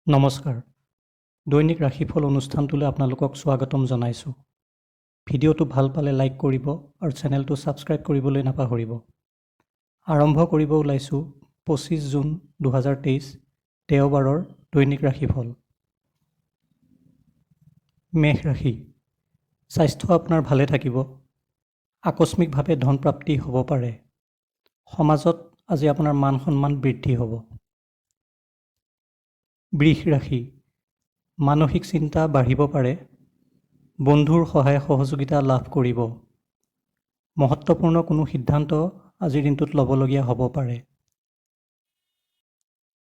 নমস্কাৰ। দৈনিক ৰাশিফল অনুষ্ঠানটোলৈ আপোনালোকক স্বাগতম জনাইছোঁ। ভিডিঅ'টো ভাল পালে লাইক কৰিব আৰু চেনেলটো ছাবস্ক্ৰাইব কৰিবলৈ নাপাহৰিব। আৰম্ভ কৰিব ওলাইছোঁ 25 জুন 2023 দেওবাৰৰ দৈনিক ৰাশিফল। মেষ ৰাশি। স্বাস্থ্য আপোনাৰ ভালে থাকিব। আকস্মিকভাৱে ধন প্ৰাপ্তি হ'ব পাৰে। সমাজত আজি আপোনাৰ মান সন্মান বৃদ্ধি হ'ব। বৃষ ৰাশি। মানসিক চিন্তা বাঢ়িব পাৰে। বন্ধুৰ সহায় সহযোগিতা লাভ কৰিব। মহত্বপূৰ্ণ কোনো সিদ্ধান্ত আজিৰ দিনটোত ল'বলগীয়া হ'ব পাৰে।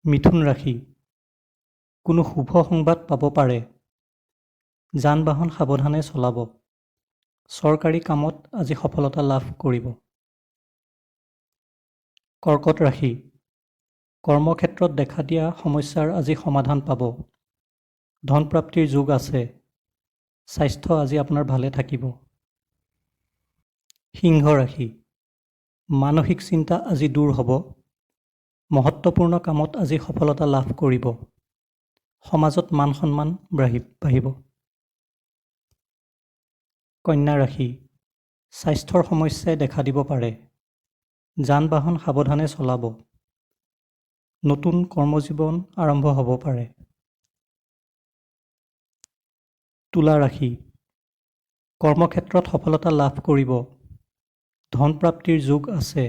মিথুন ৰাশি। কোনো শুভ সংবাদ পাব পাৰে। যান বাহন সাৱধানে চলাব। চৰকাৰী কামত আজি সফলতা লাভ কৰিব। কৰ্কট ৰাশি। কৰ্মক্ষেত্ৰত দেখা দিয়া সমস্যাৰ আজি সমাধান পাব। ধন প্ৰাপ্তিৰ যোগ আছে। স্বাস্থ্য আজি আপোনাৰ ভালে থাকিব। সিংহ ৰাশি। মানসিক চিন্তা আজি দূৰ হ'ব। মহত্বপূৰ্ণ কামত আজি সফলতা লাভ কৰিব। সমাজত মান সন্মান বাঢ়িব। কন্যা ৰাশি। স্বাস্থ্যৰ সমস্যাই দেখা দিব পাৰে। যান বাহন সাৱধানে চলাব। নতুন কৰ্মজীৱন আৰম্ভ হ'ব পাৰে। তুলা ৰাশি। কৰ্মক্ষেত্ৰত সফলতা লাভ কৰিব। ধন প্ৰাপ্তিৰ যোগ আছে।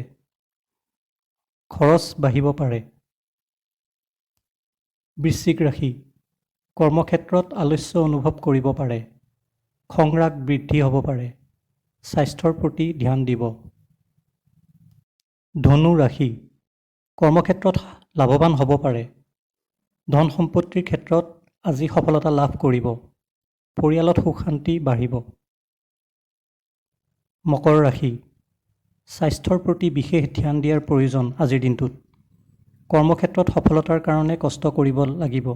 খৰচ বাঢ়িব পাৰে। বৃশ্চিক ৰাশি। কৰ্মক্ষেত্ৰত আলস্য অনুভৱ কৰিব পাৰে। খং ৰাগ বৃদ্ধি হ'ব পাৰে। স্বাস্থ্যৰ প্ৰতি ধ্যান দিব। ধনু ৰাশি। কৰ্মক্ষেত্ৰত লাভৱান হ'ব পাৰে। ধন সম্পত্তিৰ ক্ষেত্ৰত আজি সফলতা লাভ কৰিব। পৰিয়ালত সুখ শান্তি বাঢ়িব। মকৰ ৰাশি। স্বাস্থ্যৰ প্ৰতি বিশেষ ধ্যান দিয়াৰ প্ৰয়োজন আজিৰ দিনটোত। কৰ্মক্ষেত্ৰত সফলতাৰ কাৰণে কষ্ট কৰিব লাগিব।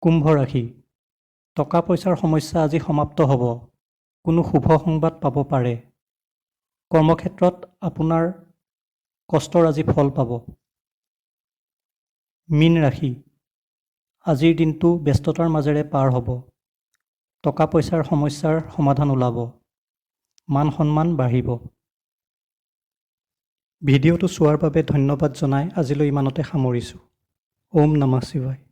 কুম্ভ ৰাশি। টকা পইচাৰ সমস্যা আজি সমাপ্ত হ'ব। কোনো শুভ সংবাদ পাব পাৰে। কৰ্মক্ষেত্ৰত আপোনাৰ কষ্টৰ আজি ফল পাব। মীন ৰাশি। আজিৰ দিনটো ব্যস্ততাৰ মাজেৰে পাৰ হ'ব। টকা পইচাৰ সমস্যাৰ সমাধান ওলাব। মান সন্মান বাঢ়িব। ভিডিঅ'টো চোৱাৰ বাবে ধন্যবাদ জনাই আজিলৈ ইমানতে সামৰিছোঁ। ওম নমঃ শিৱায়।